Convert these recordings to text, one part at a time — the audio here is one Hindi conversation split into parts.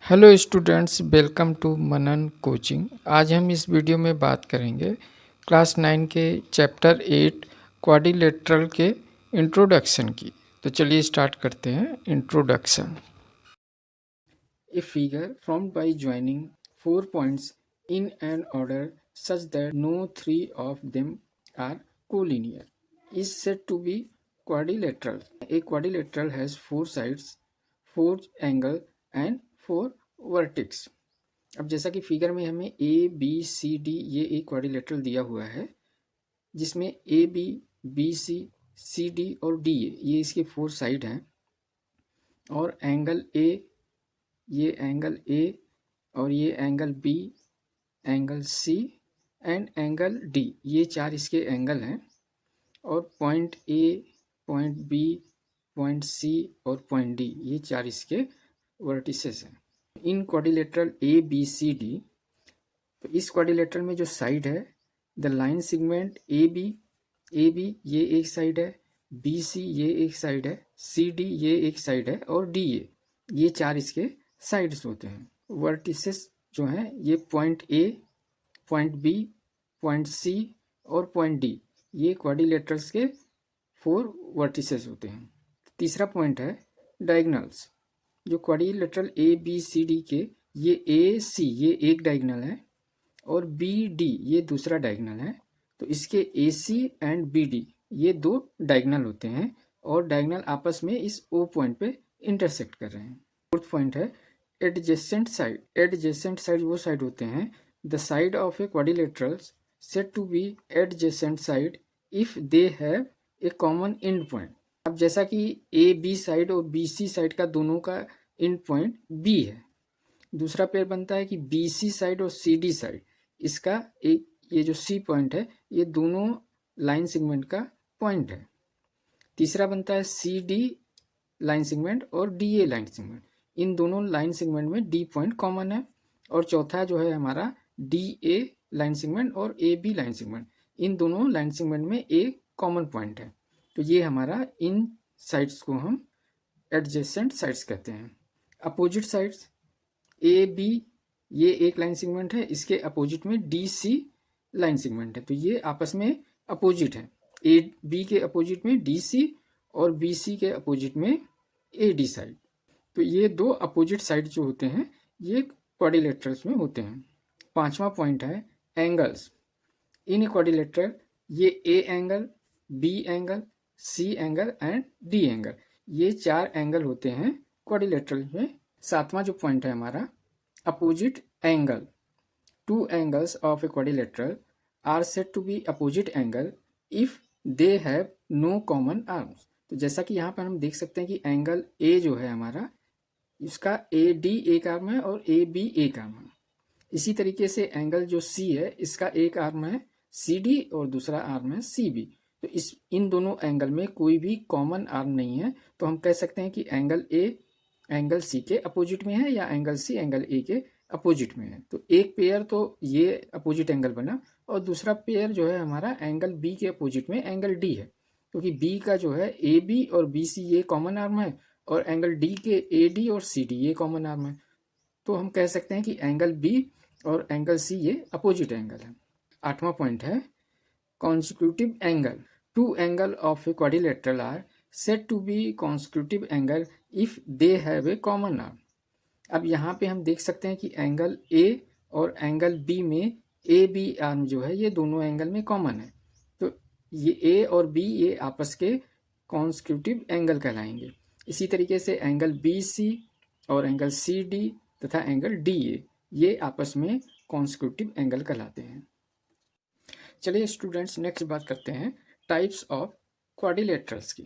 Hello students, welcome to Manan coaching. आज हम इस वीडियो में बात करेंगे क्लास 9 के चैप्टर 8 क्वाड्रिलेटरल के इंट्रोडक्शन की। तो चलिए स्टार्ट करते हैं। Introduction. A figure formed by joining 4 points in an order such that no 3 of them are collinear is said to be quadrilateral. A quadrilateral has 4 sides, 4 angles and 4 vertices. अब जैसा कि फिगर में हमें ए बी सी डी ये एक क्वाड्रिलेटरल दिया हुआ है, जिसमें ए बी सी डी और डी ये इसके 4 साइड हैं, और एंगल ए, ये एंगल ए, और ये angle B, angle C and angle D, ये 4 इसके एंगल हैं। और point A, point B, point C और पॉइंट डी, ये 4 इसके वर्टिसेस हैं। In quadrilateral A B C D, तो इस क्वाड्रिलेटरल में जो साइड है, the line segment A B ये एक साइड है, बी सी ये एक साइड है, सी डी ये एक साइड है, और डी ये 4 इसके साइड्स होते हैं। वर्टिसेस जो हैं ये point A, point B, point C और पॉइंट डी, ये क्वाड्रिलेटरल्स के 4 वर्टिसेस होते हैं। तीसरा पॉइंट है डायगोनल्स। जो quadrilateral A B C D के, ये ए सी ये एक डायगोनल है और बी डी ये दूसरा डायगोनल है, तो इसके ए सी एंड बी डी ये 2 डायगोनल होते हैं, और डायगोनल आपस में इस ओ पॉइंट पे इंटरसेक्ट कर रहे हैं। फोर्थ पॉइंट है एडजेसेंट साइड। एडजेसेंट साइड वो साइड होते हैं, the side of a quadrilateral said to be adjacent side if they have a common end point. अब जैसा कि ए बी साइड और बी सी साइड का दोनों का एंड पॉइंट बी है, दूसरा पेयर बनता है कि बी सी साइड और सी डी साइड, इसका एक ये जो सी पॉइंट है ये दोनों लाइन सेगमेंट का पॉइंट है। तीसरा बनता है सी डी लाइन सेगमेंट और डी ए लाइन सेगमेंट, इन दोनों लाइन सेगमेंट में डी पॉइंट कॉमन है। और चौथा जो है हमारा डी ए लाइन सेगमेंट और ए बी लाइन सेगमेंट, इन दोनों लाइन सेगमेंट में ए कॉमन पॉइंट है। तो ये हमारा इन साइड्स को हम एडजेसेंट साइड्स कहते हैं। अपोजिट साइड्स, ए बी ये एक लाइन सेगमेंट है, इसके अपोजिट में डी सी लाइन सेगमेंट है, तो ये आपस में अपोजिट है। ए बी के अपोजिट में डी सी और बी सी के अपोजिट में ए डी साइड, तो ये 2 अपोजिट साइड जो होते हैं ये क्वाड्रिलेटरल्स में होते हैं। पांचवा पॉइंट है एंगल्स। इन क्वाड्रिलेटरल ये A angle, B angle, C angle and D angle, ये 4 एंगल होते हैं क्वाड्रिलेटरल में। सातवां जो पॉइंट है हमारा opposite angle. 2 angles of a quadrilateral are said to be opposite angle if they have no common arms। तो जैसा कि यहाँ पर हम देख सकते हैं कि एंगल ए जो है हमारा, इसका ए डी एक आर्म है और ए बी एक आर्म है। इसी तरीके से एंगल जो सी है, इसका एक आर्म है सी डी और दूसरा आर्म है सी बी। तो इन दोनों एंगल में कोई भी कॉमन आर्म नहीं है, तो हम कह सकते हैं कि एंगल ए एंगल सी के अपोजिट में है या एंगल सी एंगल ए के अपोजिट में है। तो एक पेयर तो ये अपोजिट एंगल बना, और दूसरा पेयर जो है हमारा एंगल बी के अपोजिट में एंगल डी है, क्योंकि बी का जो है ए बी और बी सी ये कॉमन आर्म है, और एंगल डी के ए डी और सी डी ये कॉमन आर्म है। तो हम कह सकते हैं कि एंगल बी और एंगल सी ये अपोजिट एंगल है। आठवां पॉइंट है consecutive angle. 2 angle of a quadrilateral are said to be consecutive angle if they have a common arm. अब यहाँ पे हम देख सकते हैं कि एंगल ए और एंगल बी में ए बी आर्म जो है ये दोनों एंगल में कॉमन है, तो ये ए और बी ये आपस के कॉन्सिक्यूटिव एंगल कहलाएंगे। इसी तरीके से एंगल बी सी और एंगल सी डी तथा एंगल डी ए ये आपस में कॉन्सिक्यूटिव एंगल कहलाते हैं। चलिए स्टूडेंट्स, नेक्स्ट बात करते हैं टाइप्स ऑफ क्वाड्रिलेटरल्स की।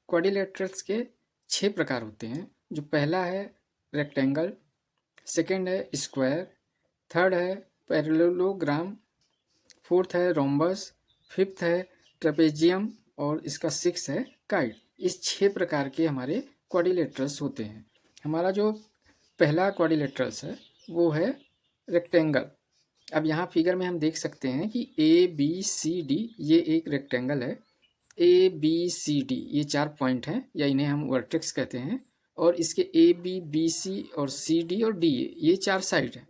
क्वाड्रिलेटरल्स के 6 प्रकार होते हैं। जो पहला है रेक्टेंगल, सेकेंड है स्क्वायर, थर्ड है पैरेललोग्राम, फोर्थ है रोम्बस, फिफ्थ है ट्रेपेजियम और इसका 6 है काइट। इस 6 प्रकार के हमारे क्वाड्रिलेटरल्स होते हैं। हमारा जो पहला क्वाड्रिलेटरल्स है वो है रेक्टेंगल। अब यहाँ फिगर में हम देख सकते हैं कि ए बी सी डी ये एक रेक्टेंगल है। ए बी सी डी ये 4 पॉइंट हैं, या इन्हें हम वर्टेक्स कहते हैं, और इसके ए बी बी सी और सी डी और डी ये 4 साइड है।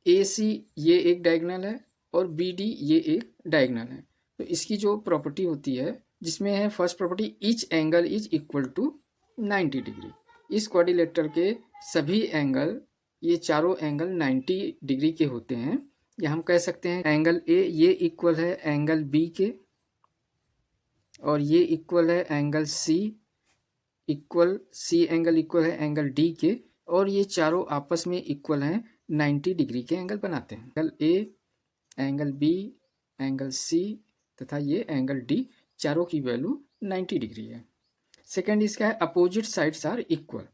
ए सी ये एक डायगोनल है और बी डी ये एक डायगोनल है। तो इसकी जो प्रॉपर्टी होती है जिसमें है first property each angle is equal to 90 degree. इस क्वाड्रिलेटरल के सभी एंगल ये चारों एंगल 90 डिग्री के होते हैं। या हम कह सकते हैं एंगल ए ये इक्वल है एंगल बी के और ये इक्वल है एंगल सी एंगल इक्वल है एंगल डी के और ये चारों आपस में इक्वल हैं 90 डिग्री के एंगल बनाते हैं। Angle A, angle B, angle C तथा ये एंगल डी चारों की वैल्यू 90 डिग्री है। सेकेंड इसका है अपोजिट साइड्स आर इक्वल।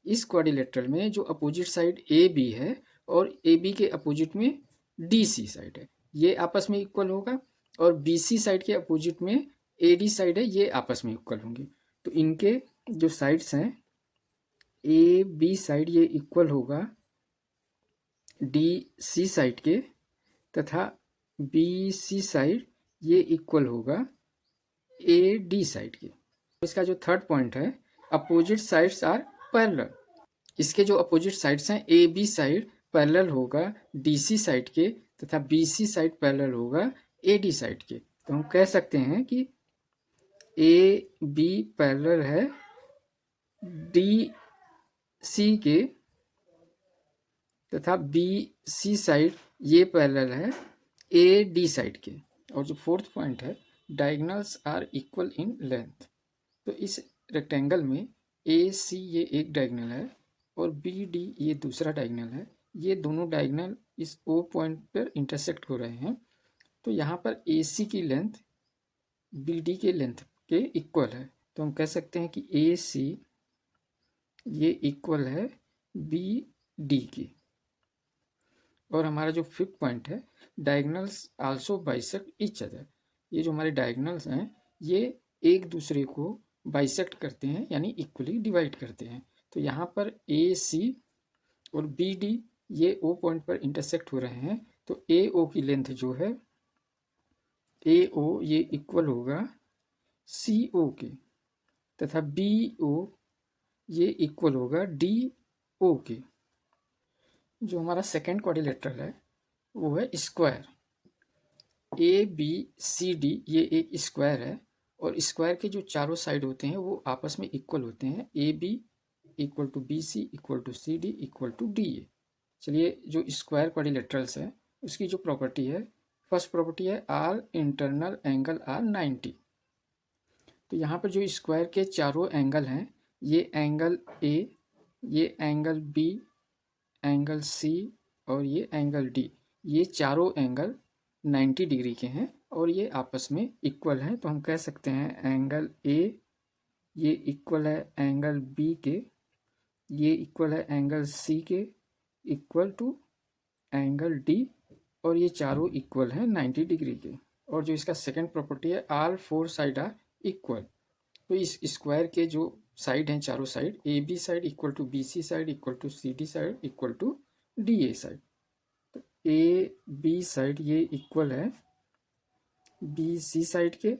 इस क्वाड्रिलेटरल में जो अपोजिट साइड ए बी है और ए बी के अपोजिट में डी सी साइड है ये आपस में इक्वल होगा और बी सी साइड के अपोजिट में ए डी साइड है ये आपस में इक्वल होंगे। तो इनके जो साइड्स हैं ए बी साइड ये इक्वल होगा डी सी साइड के तथा बी सी साइड ये इक्वल होगा ए डी साइड के। इसका जो थर्ड पॉइंट है अपोजिट साइड्स आर पैरेलल। इसके जो अपोजिट साइड्स हैं ए बी साइड पैरेलल होगा डी सी साइड के तथा बी सी साइड पैरेलल होगा ए डी साइड के। तो हम कह सकते हैं कि ए बी पैरेलल है डी सी के तथा बी सी साइड ये पैरेलल है ए डी साइड के। और जो फोर्थ पॉइंट है diagonals are equal in length. तो इस रेक्टेंगल में ए सी ये एक डायगोनल है और बी डी ये दूसरा डायगोनल है। ये दोनों डायगोनल इस ओ पॉइंट पर इंटरसेक्ट हो रहे हैं। तो यहाँ पर ए सी की लेंथ बी डी के लेंथ के इक्वल है। तो हम कह सकते हैं कि ए सी ये इक्वल है बी डी की। और हमारा जो फिफ्थ पॉइंट है diagonals also bisect each other. ये जो हमारे डायगोनल्स हैं ये एक दूसरे को बाइसेक्ट करते हैं यानी इक्वली डिवाइड करते हैं। तो यहाँ पर ए सी और बी डी ये ओ पॉइंट पर इंटरसेक्ट हो रहे हैं। तो ए ओ की लेंथ जो है ए ओ ये इक्वल होगा सी ओ के तथा बी ओ ये इक्वल होगा डी ओ के। जो हमारा सेकेंड क्वाड्रिलेटरल है वो है square. A B C D ये एक स्क्वायर है और स्क्वायर के जो चारों साइड होते हैं वो आपस में इक्वल होते हैं। A B equal to B C equal to C D equal to D A. चलिए जो स्क्वायर क्वाड्रिलेटरल्स है उसकी जो प्रॉपर्टी है फर्स्ट प्रॉपर्टी है आल इंटरनल एंगल आर 90। तो यहाँ पर जो स्क्वायर के चारों एंगल हैं ये एंगल ए, ये एंगल बी, एंगल सी और ये एंगल डी ये चारों एंगल 90 डिग्री के हैं और ये आपस में इक्वल हैं। तो हम कह सकते हैं एंगल ए ये इक्वल है एंगल बी के, ये इक्वल है एंगल सी के इक्वल टू एंगल डी और ये चारों इक्वल हैं 90 डिग्री के। और जो इसका सेकंड प्रॉपर्टी है all four side are equal. तो इस स्क्वायर के जो साइड हैं चारों side A B side equal to B C side equal to C D side equal to D A side. तो ए बी साइड ये इक्वल है बी सी साइड के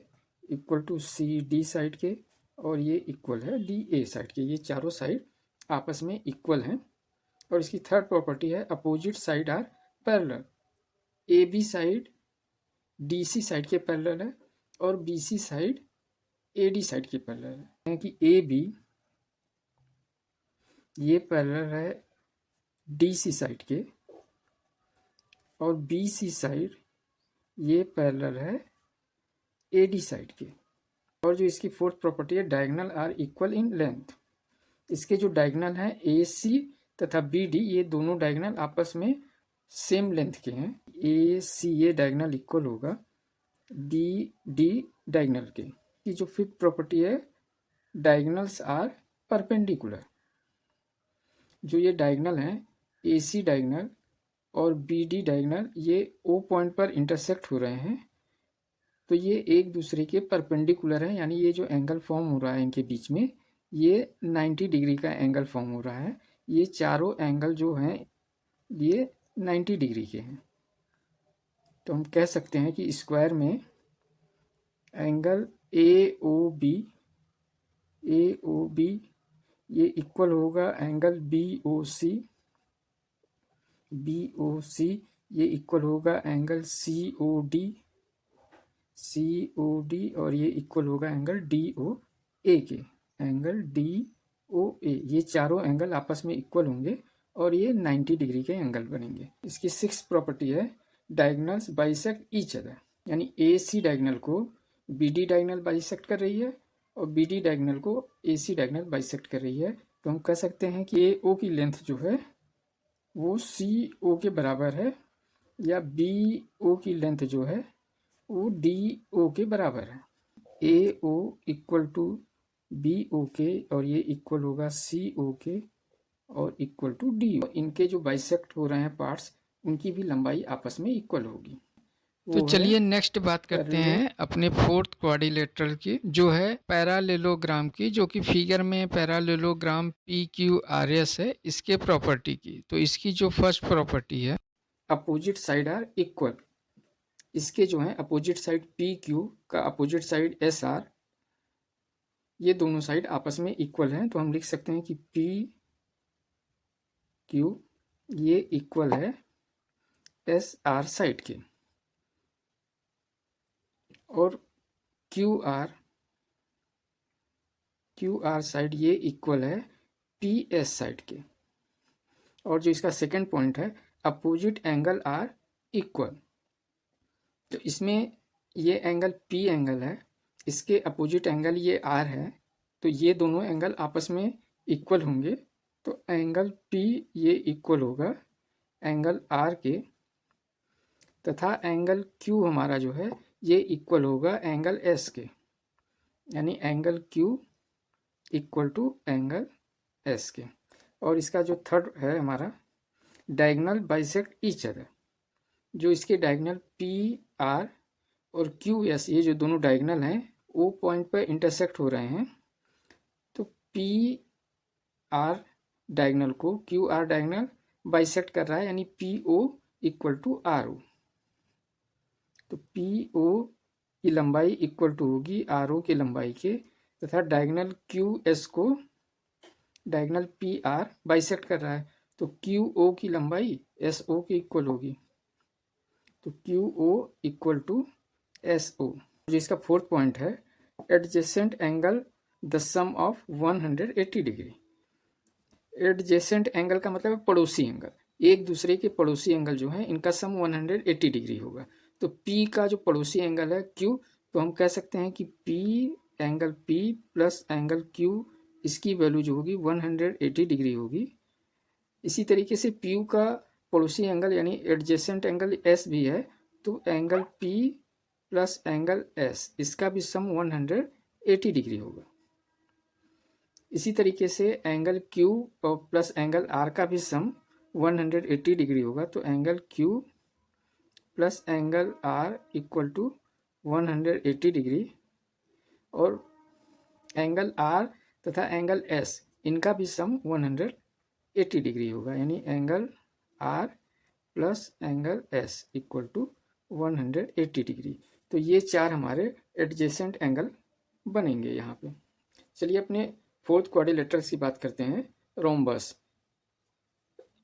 equal to C D side के और ये इक्वल है डी ए साइड के। ये चारों साइड आपस में इक्वल हैं। और इसकी थर्ड प्रॉपर्टी है opposite side are parallel. A B side D C side के पैरेलल है और B C side A D side के पैरेलल है कि ए बी ये पैरेलल है डी सी साइड के और बी सी साइड ये पैरेलल है ए डी साइड के। और जो इसकी फोर्थ प्रॉपर्टी है diagonal are equal in length. इसके जो डायगोनल हैं ए सी तथा बी डी ये दोनों डायगोनल आपस में सेम लेंथ के हैं। ए सी ये डायगोनल इक्वल होगा बी डी डायगोनल के। की जो फिफ्थ प्रॉपर्टी है डायगोनल्स आर परपेंडिकुलर। जो ये डायगोनल हैं ए सी डायगोनल और बी डी डायगोनल ये ओ पॉइंट पर इंटरसेक्ट हो रहे हैं। तो ये एक दूसरे के परपेंडिकुलर है यानी ये जो एंगल फॉर्म हो रहा है इनके बीच में ये 90 डिग्री का एंगल फॉर्म हो रहा है। ये चारों एंगल जो हैं ये 90 डिग्री के हैं। तो हम कह सकते हैं कि स्क्वायर में एंगल ए ओ बी ये इक्वल होगा एंगल बी ओ सी, ये इक्वल होगा एंगल सी ओ डी, और ये इक्वल होगा एंगल डी ओ ए के, एंगल डी ओ ए। ये चारों एंगल आपस में इक्वल होंगे और ये 90 डिग्री के एंगल बनेंगे। इसकी 6th प्रॉपर्टी है डायगोनल्स बाइसेक्ट ईच अदर, यानी ए सी डायगोनल को बी डी डायगोनल बाइसेक्ट कर रही है और बी डी डायगोनल को ए सी डायगोनल बाइसेक्ट कर रही है। तो हम कह सकते हैं कि ए ओ की लेंथ जो है वो सी ओ के बराबर है, या बी ओ की लेंथ जो है वो डी ओ के बराबर है। A O equal to B O K, और ये इक्वल होगा सी ओ के और इक्वल टू डी। इनके जो बाइसेक्ट हो रहे हैं पार्ट्स, उनकी भी लंबाई आपस में इक्वल होगी। तो चलिए नेक्स्ट बात करते हैं अपने 4th क्वाड्रिलेटरल की, जो है पैरालेलोग्राम की, जो कि फिगर में parallelogram P Q R S है, इसके प्रॉपर्टी की। तो इसकी जो फर्स्ट प्रॉपर्टी है, अपोजिट साइड आर इक्वल। इसके जो है अपोजिट साइड पी क्यू का अपोजिट साइड एस आर, ये दोनों साइड आपस में इक्वल हैं। तो हम लिख सकते हैं कि पी क्यू ये इक्वल है एस आर साइड के, और क्यू आर साइड ये इक्वल है पी एस साइड के। और जो इसका सेकंड पॉइंट है अपोजिट एंगल आर इक्वल, तो इसमें ये एंगल पी एंगल है, इसके अपोजिट एंगल ये आर है, तो ये दोनों एंगल आपस में इक्वल होंगे। तो एंगल पी ये इक्वल होगा एंगल आर के, तथा एंगल क्यू हमारा जो है ये इक्वल होगा एंगल एस के, यानी angle Q equal to angle S के। और इसका जो थर्ड है हमारा डायगोनल बाइसेक्ट ईच अदर, जो इसके डायगोनल पी आर और क्यू एस, ये जो दोनों डायगोनल हैं ओ पॉइंट पर इंटरसेक्ट हो रहे हैं। तो पी आर डायगोनल को क्यू आर डायगोनल बाइसेक्ट कर रहा है, यानी P O equal to R O. तो पी ओ की लंबाई इक्वल टू होगी आर ओ की लंबाई के, तथा डायगोनल क्यू एस को डायगोनल पी आर बाइसेक्ट कर रहा है, तो क्यू ओ की लंबाई एस ओ के इक्वल होगी। तो Q O equal to S O. जो इसका फोर्थ पॉइंट है adjacent angle the sum of 180 degree. Adjacent angle का मतलब है पड़ोसी एंगल, एक दूसरे के पड़ोसी एंगल जो है इनका सम 180 डिग्री होगा। तो P का जो पड़ोसी एंगल है Q, तो हम कह सकते हैं कि P angle P plus angle Q, इसकी वैल्यू जो होगी 180 डिग्री होगी। इसी तरीके से P का पड़ोसी एंगल यानी एडजेसेंट एंगल S भी है, तो angle P plus angle S, इसका भी सम 180 डिग्री होगा। इसी तरीके से एंगल Q और प्लस एंगल R का भी सम 180 डिग्री होगा। तो angle Q plus angle R equal to 180 degree, और एंगल R तथा एंगल S इनका भी सम 180 डिग्री होगा, यानी angle R plus angle S equal to 180 degree. तो ये चार हमारे एडजेसेंट एंगल बनेंगे यहाँ पे। चलिए अपने 4th क्वाड्रिलेटरल्स की बात करते हैं। Rhombus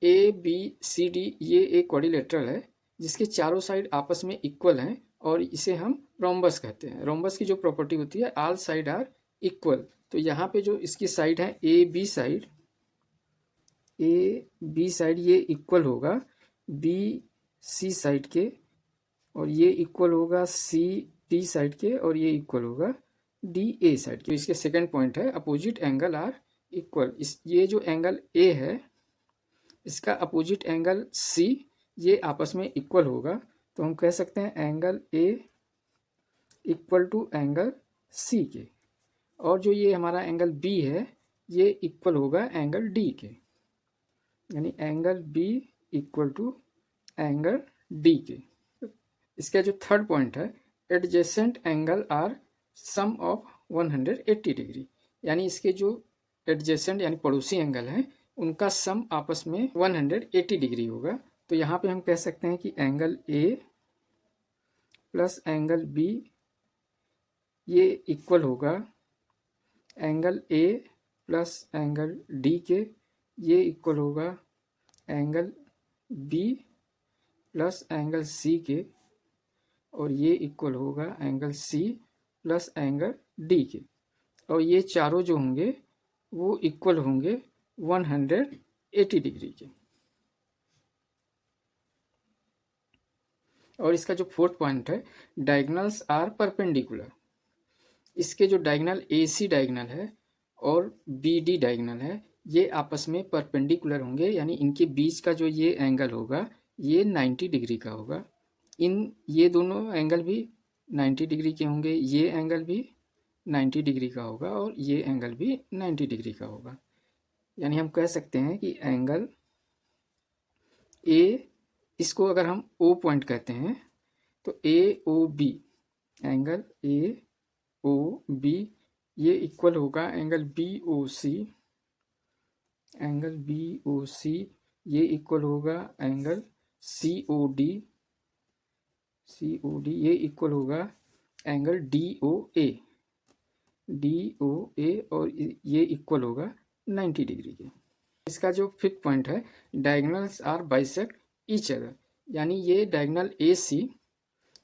A B C D, ये एक क्वाड्रिलेटरल है जिसके चारों साइड आपस में इक्वल हैं, और इसे हम रोम्बस कहते हैं। रोम्बस की जो प्रॉपर्टी होती है ऑल साइड आर इक्वल। तो यहाँ पे जो इसकी साइड है ए बी साइड ये इक्वल होगा बी सी साइड के, और ये इक्वल होगा सी डी साइड के, और ये इक्वल होगा डी ए साइड के। तो इसके सेकंड पॉइंट है अपोजिट एंगल आर इक्वल। ये जो एंगल ए है इसका अपोजिट एंगल सी ये आपस में इक्वल होगा। तो हम कह सकते हैं angle A equal to angle C के, और जो ये हमारा एंगल बी है ये इक्वल होगा एंगल डी के, यानी angle B equal to angle D के। इसका जो थर्ड पॉइंट है adjacent angle are sum of 180 degree, यानी इसके जो एडजेसेंट यानी पड़ोसी एंगल हैं उनका सम आपस में 180 डिग्री होगा। तो यहाँ पे हम कह सकते हैं कि angle A plus angle B ये इक्वल होगा angle A plus angle D के, ये इक्वल होगा angle B plus angle C के, और ये इक्वल होगा angle C plus angle D के, और ये चारों जो होंगे वो इक्वल होंगे 180 डिग्री के। और इसका जो फोर्थ पॉइंट है, डायगोनल्स आर परपेंडिकुलर। इसके जो डायगोनल AC डायगोनल है और BD डायगोनल है, ये आपस में परपेंडिकुलर होंगे, यानी इनके बीच का जो ये एंगल होगा ये 90 डिग्री का होगा। ये दोनों एंगल भी 90 डिग्री के होंगे, ये एंगल भी 90 डिग्री का होगा, और ये एंगल भी 90 डिग्री का होगा। यानी हम कह सकते हैं कि एंगल ए, इसको अगर हम O पॉइंट कहते हैं तो AOB, एंगल AOB ये इक्वल होगा एंगल BOC, एंगल BOC ये इक्वल होगा एंगल COD, ये इक्वल होगा एंगल DOA, और ये इक्वल होगा 90 डिग्री के। इसका जो फिफ्थ पॉइंट है, diagonals are bisect each other, यानी ये डायगोनल AC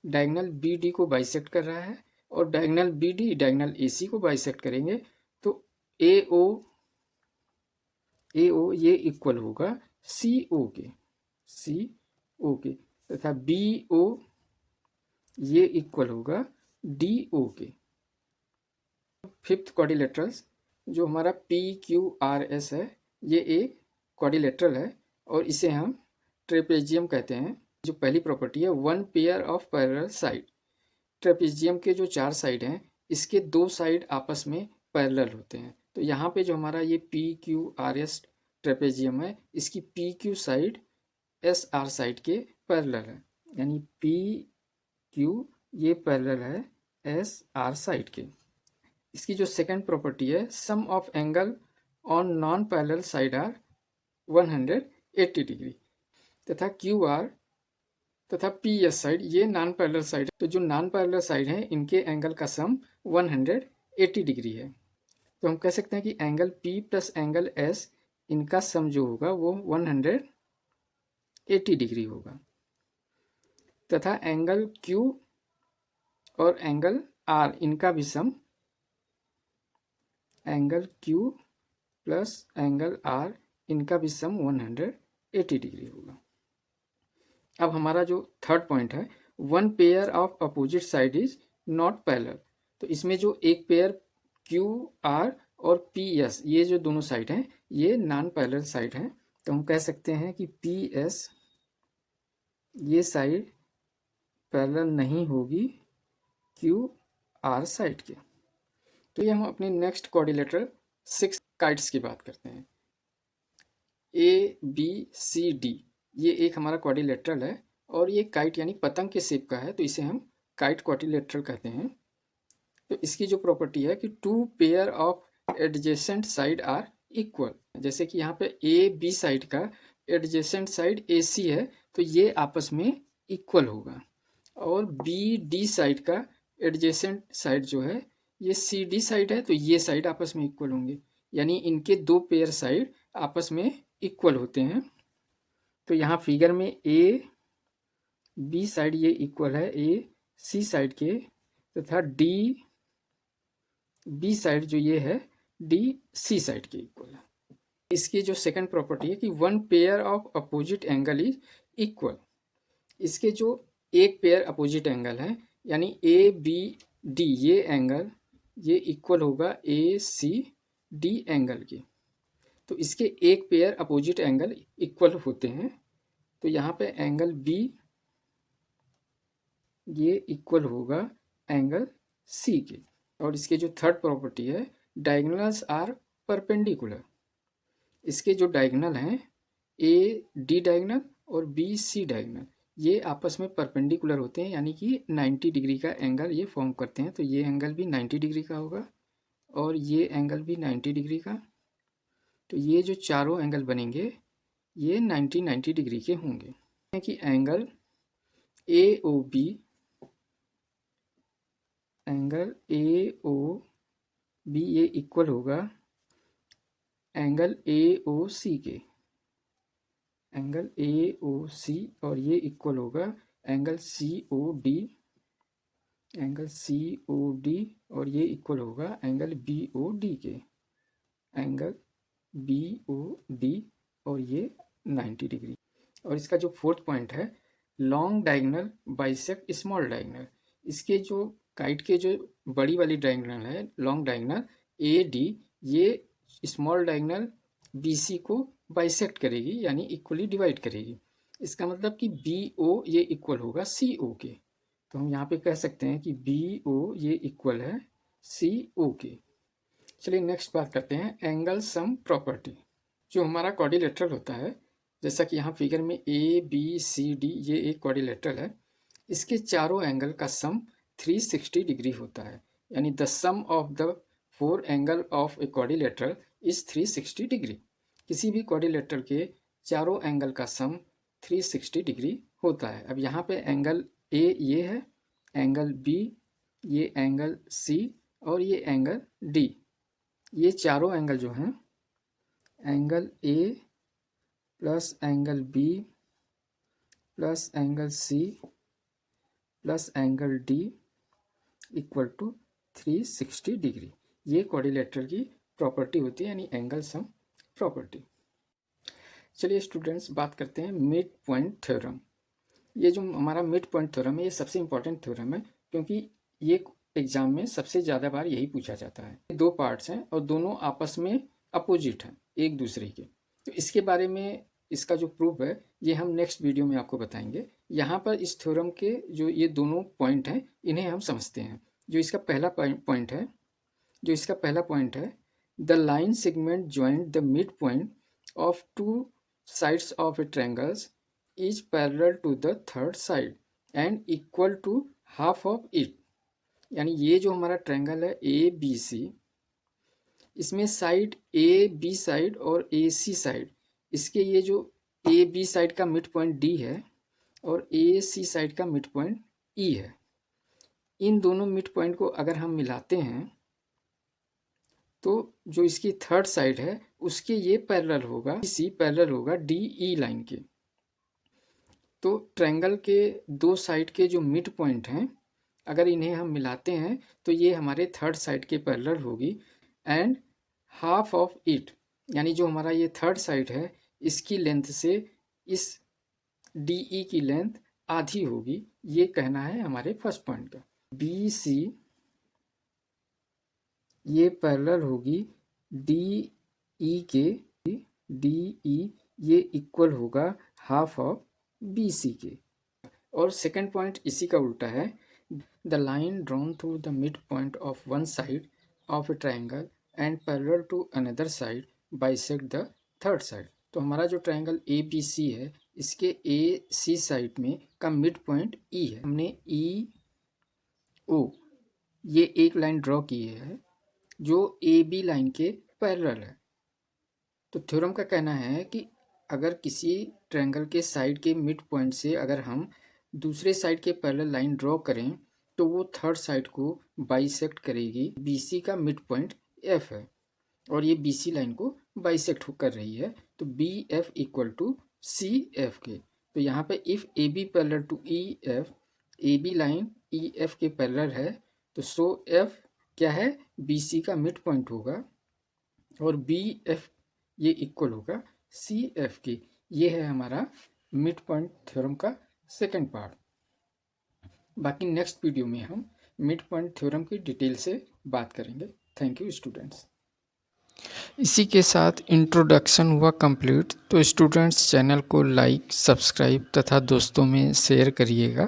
डायगोनल BD को बाइसेक्ट कर रहा है, और डायगोनल BD डायगोनल AC को बाइसेक्ट करेंगे, तो AO ये इक्वल होगा CO के, तथा BO ये इक्वल होगा DO के। फिफ्थ क्वाड्रिलेटरल्स, जो हमारा PQRS है, ये एक क्वाड्रिलेटरल है और इसे हम ट्रेपेजियम कहते हैं। जो पहली प्रॉपर्टी है, one pair of parallel side. Trapezium के जो 4 साइड हैं, इसके 2 साइड आपस में पैरेलल होते हैं। तो यहाँ पे जो हमारा ये PQRS ट्रेपेजियम है, इसकी PQ साइड SR साइड के पैरेलल है, यानी PQ ये पैरेलल है SR साइड के। इसकी जो सेकंड प्रॉपर्टी है, sum of angle on non parallel side are 180 degree, तथा QR तथा PS साइड ये नॉन पैरेलल साइड है। तो जो नॉन पैरेलल साइड है, इनके एंगल का सम 180 डिग्री है। तो हम कह सकते हैं कि angle P plus angle S, इनका सम जो होगा वो 180 डिग्री होगा, तथा एंगल Q और एंगल R, इनका भी sum angle Q plus angle R, इनका भी सम 180 डिग्री होगा। अब हमारा जो थर्ड पॉइंट है, one pair of opposite side is not parallel. तो इसमें जो एक पेयर QR और PS, ये जो दोनों साइड हैं, ये नॉन पैरेलल साइड हैं। तो हम कह सकते हैं कि PS ये साइड पैरेलल नहीं होगी QR साइड के। तो ये हम अपने नेक्स्ट क्वाड्रिलेटरल 6 काइट्स की बात करते हैं। ABCD ये एक हमारा क्वाड्रिलेटरल है, और ये काइट यानी पतंग के शेप का है, तो इसे हम काइट क्वाड्रिलेटरल कहते हैं। तो इसकी जो प्रॉपर्टी है कि 2 pair of adjacent side are equal. जैसे कि यहाँ पे AB साइड का एडजेसेंट साइड AC है, तो ये आपस में इक्वल होगा, और BD साइड का एडजेसेंट साइड जो है ये CD साइड है, तो ये साइड आपस में इक्वल होंगे, यानी इनके 2 पेयर साइड आपस में इक्वल होते हैं। तो यहाँ फिगर में AB साइड ये इक्वल है AC साइड के, तथा DB साइड जो ये है DC साइड के इक्वल है। इसकी जो सेकंड प्रॉपर्टी है कि one pair of opposite angle is equal. इसके जो एक पेयर अपोजिट एंगल है, यानी ABD ये एंगल ये इक्वल होगा ACD एंगल के। तो इसके एक पेयर अपोजिट एंगल इक्वल होते हैं। तो यहाँ पे एंगल B ये इक्वल होगा एंगल C के। और इसके जो थर्ड प्रॉपर्टी है, डायगोनल्स आर परपेंडिकुलर। इसके जो डायगोनल हैं, AD डायगोनल और BC डायगोनल, ये आपस में परपेंडिकुलर होते हैं, यानी कि 90 डिग्री का एंगल ये फॉर्म करते हैं। तो ये एंगल भी 90 डिग्री का होगा, और ये एंगल भी 90 डिग्री का। तो ये जो चारों एंगल बनेंगे ये 90 डिग्री के होंगे। कि एंगल AOB ये इक्वल होगा एंगल AOC के, एंगल AOC, और ये इक्वल होगा एंगल COD, एंगल COD, और ये इक्वल होगा एंगल BOD के, एंगल BOD, और ये 90 डिग्री। और इसका जो फोर्थ पॉइंट है, long diagonal bisect small diagonal. इसके जो काइट के जो बड़ी वाली डायगोनल है, लॉन्ग डायगोनल AD, ये स्मॉल डायगोनल BC को बाइसेक्ट करेगी, यानी इक्वली डिवाइड करेगी। इसका मतलब कि BO ये इक्वल होगा CO के। तो हम यहाँ पे कह सकते हैं कि BO ये इक्वल है CO के। चलिए नेक्स्ट बात करते हैं एंगल सम प्रॉपर्टी। जो हमारा क्वाड्रिलेटरल होता है, जैसा कि यहाँ फिगर में ABCD ये एक क्वाड्रिलेटरल है, इसके चारों एंगल का सम 360 डिग्री होता है, यानी the sum of the 4 angle of a quadrilateral is 360 degree. किसी भी क्वाड्रिलेटरल के चारों एंगल का सम 360 डिग्री होता है। अब यहाँ पे एंगल A ये है, एंगल B, ये एंगल C, और ये एंगल D। ये चारों एंगल जो हैं, angle A plus angle B plus angle C plus angle D equal to 360 degree, ये क्वाड्रिलेटरल की प्रॉपर्टी होती है, यानी एंगल सम प्रॉपर्टी। चलिए स्टूडेंट्स बात करते हैं मिड पॉइंट थ्योरम। ये जो हमारा मिड पॉइंट थ्योरम है, ये सबसे इंपॉर्टेंट थ्योरम है, क्योंकि ये एग्जाम में सबसे ज़्यादा बार यही पूछा जाता है। दो पार्ट्स हैं और दोनों आपस में अपोजिट हैं एक दूसरे के। तो इसके बारे में इसका जो प्रूफ है ये हम नेक्स्ट वीडियो में आपको बताएंगे। यहाँ पर इस थ्योरम के जो ये दोनों पॉइंट हैं इन्हें हम समझते हैं। जो इसका पहला पॉइंट है, the line segment joint the mid point of two sides of a triangles is parallel to the third side and equal to half of it. यानी ये जो हमारा ट्रायंगल है ABC, इसमें साइड AB साइड और AC साइड, इसके ये जो AB साइड का मिड पॉइंट D है और AC साइड का मिड पॉइंट E है। इन दोनों मिड पॉइंट को अगर हम मिलाते हैं तो जो इसकी थर्ड साइड है उसके ये पैरेलल होगा, C पैरेलल होगा DE लाइन के। तो ट्रायंगल के दो साइड के जो मिड पॉइंट हैं, अगर इन्हें हम मिलाते हैं तो ये हमारे थर्ड साइड के पैरेलल होगी। एंड हाफ ऑफ इट, यानी जो हमारा ये थर्ड साइड है इसकी लेंथ से इस DE की लेंथ आधी होगी, ये कहना है हमारे फर्स्ट पॉइंट का। BC ये पैरेलल होगी DE के, DE ये इक्वल होगा हाफ ऑफ BC के। और सेकंड पॉइंट इसी का उल्टा है, the line drawn through the mid point of one side of a triangle and parallel to another side bisect the third side. तो हमारा जो ट्रायंगल ABC है इसके AC साइड में का मिड पॉइंट E है। हमने EO ये एक लाइन ड्रॉ की है जो AB लाइन के पैरेलल है। तो थ्योरम का कहना है कि अगर किसी ट्रायंगल के साइड के मिड पॉइंट से अगर हम दूसरे साइड के पैरेलल लाइन ड्रॉ करें तो वो थर्ड साइड को बाइसेक्ट करेगी। BC का मिड पॉइंट F है और ये BC लाइन को बाइसेक्ट कर रही है, तो BF इक्वल टू CF के। तो यहाँ पे if AB parallel to EF, AB line EF के पैरेलल है, तो सो F क्या है, BC का मिड पॉइंट होगा और BF ये इक्वल होगा CF के। ये है हमारा मिड पॉइंट थ्योरम का सेकंड पार्ट। बाकी नेक्स्ट वीडियो में हम मिड पॉइंट थ्योरम की डिटेल से बात करेंगे। Thank you students. इसी के साथ इंट्रोडक्शन हुआ कंप्लीट। तो स्टूडेंट्स चैनल को लाइक, सब्सक्राइब तथा दोस्तों में शेयर करिएगा।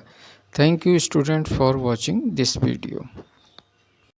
Thank you student for watching this video.